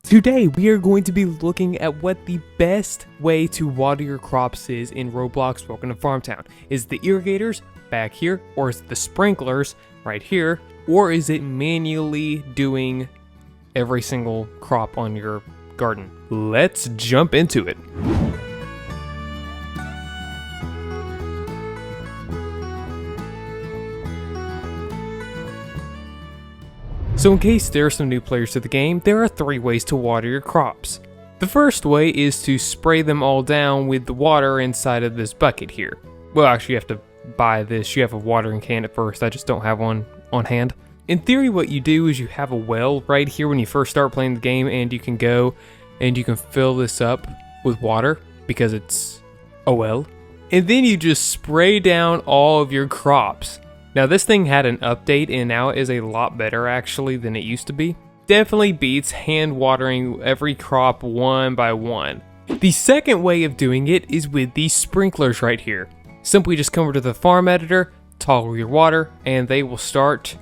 Today we are going to be looking at what the best way to water your crops is in Roblox Welcome to Farmtown. Is the irrigators back here, or is it the sprinklers right here, or is it manually doing every single crop on your garden? Let's jump into it. So in case there are some new players to the game, there are 3 ways to water your crops. The first way is to spray them all down with the water inside of this bucket here. Well, actually you have to buy this. You have a watering can at first. I just don't have one on hand. In theory, what you do is you have a well right here when you first start playing the game, and you can go and you can fill this up with water because it's a well. And then you just spray down all of your crops. Now this thing had an update and now it is a lot better actually than it used to be. Definitely beats hand watering every crop one by one. The second way of doing it is with these sprinklers right here. Simply just come over to the farm editor, toggle your water, and they will start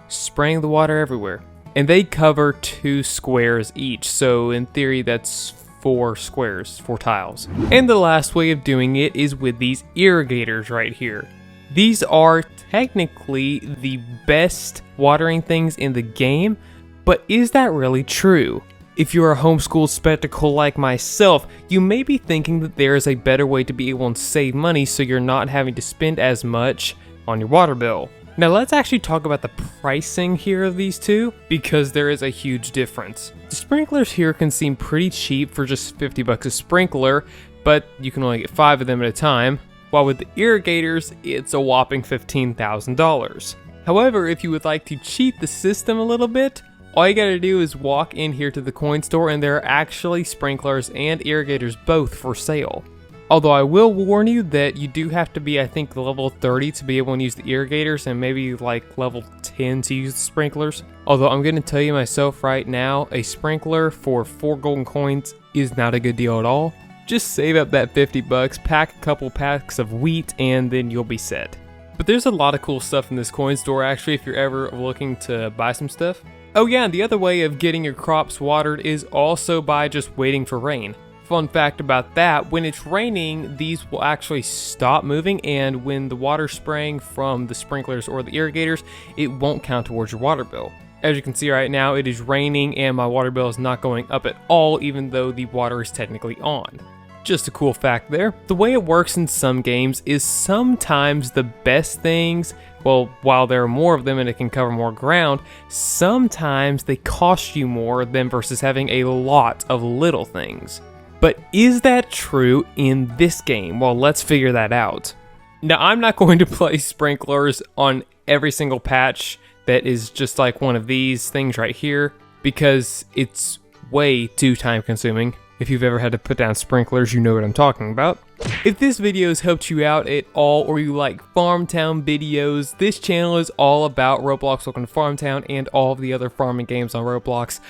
spraying the water everywhere. And they cover 2 squares each, so in theory that's 4 squares, 4 tiles. And the last way of doing it is with these irrigators right here. These are technically the best watering things in the game, but is that really true? If you're a homeschooled spectacle like myself, you may be thinking that there is a better way to be able to save money so you're not having to spend as much on your water bill. Now let's actually talk about the pricing here of these two, because there is a huge difference. The sprinklers here can seem pretty cheap for just 50 bucks a sprinkler, but you can only get 5 of them at a time. While with the irrigators, it's a whopping $15,000. However, if you would like to cheat the system a little bit, all you gotta do is walk in here to the coin store, and there are actually sprinklers and irrigators both for sale. Although I will warn you that you do have to be, I think, level 30 to be able to use the irrigators, and maybe like level 10 to use the sprinklers. Although I'm gonna tell you myself right now, a sprinkler for 4 golden coins is not a good deal at all. Just save up that 50 bucks, pack a couple packs of wheat, and then you'll be set. But there's a lot of cool stuff in this coin store actually if you're ever looking to buy some stuff. Oh yeah, and the other way of getting your crops watered is also by just waiting for rain. Fun fact about that, when it's raining, these will actually stop moving, and when the water's spraying from the sprinklers or the irrigators, it won't count towards your water bill. As you can see right now, it is raining and my water bill is not going up at all, even though the water is technically on. Just a cool fact there. The way it works in some games is sometimes the best things, well, while there are more of them and it can cover more ground, sometimes they cost you more than versus having a lot of little things. But is that true in this game? Well, let's figure that out. Now, I'm not going to place sprinklers on every single patch that is just like one of these things right here, because it's way too time consuming. If you've ever had to put down sprinklers, you know what I'm talking about. If this video has helped you out at all, or you like Farmtown videos, this channel is all about Roblox Welcome to Farmtown and all of the other farming games on Roblox.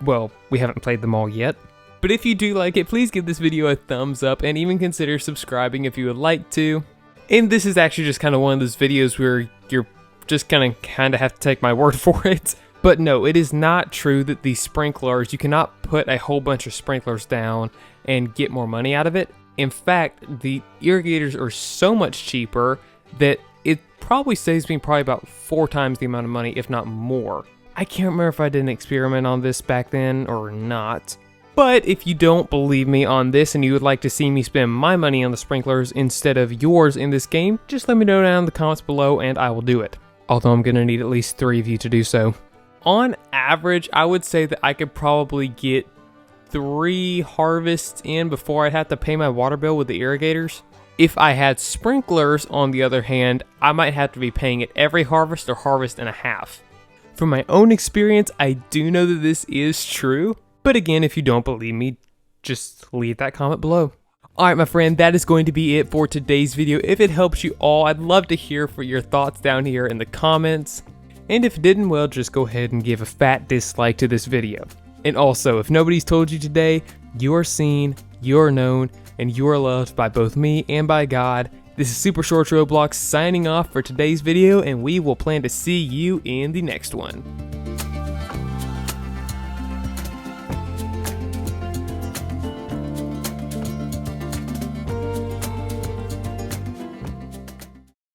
Well, we haven't played them all yet. But if you do like it, please give this video a thumbs up and even consider subscribing if you would like to. And this is actually just kind of one of those videos where you're just kind of have to take my word for it. But no, it is not true that these sprinklers, you cannot put a whole bunch of sprinklers down and get more money out of it. In fact, the irrigators are so much cheaper that it probably saves me about 4 times the amount of money, if not more. I can't remember if I did an experiment on this back then or not. But if you don't believe me on this and you would like to see me spend my money on the sprinklers instead of yours in this game, just let me know down in the comments below and I will do it. Although I'm going to need at least 3 of you to do so. On average, I would say that I could probably get 3 harvests in before I'd have to pay my water bill with the irrigators. If I had sprinklers, on the other hand, I might have to be paying it every harvest or harvest and a half. From my own experience, I do know that this is true. But again, if you don't believe me, just leave that comment below. Alright my friend, that is going to be it for today's video. If it helps you all, I'd love to hear for your thoughts down here in the comments. And if it didn't, well, just go ahead and give a fat dislike to this video. And also, if nobody's told you today, you are seen, you are known, and you are loved by both me and by God. This is Super Short Roblox signing off for today's video, and we will plan to see you in the next one.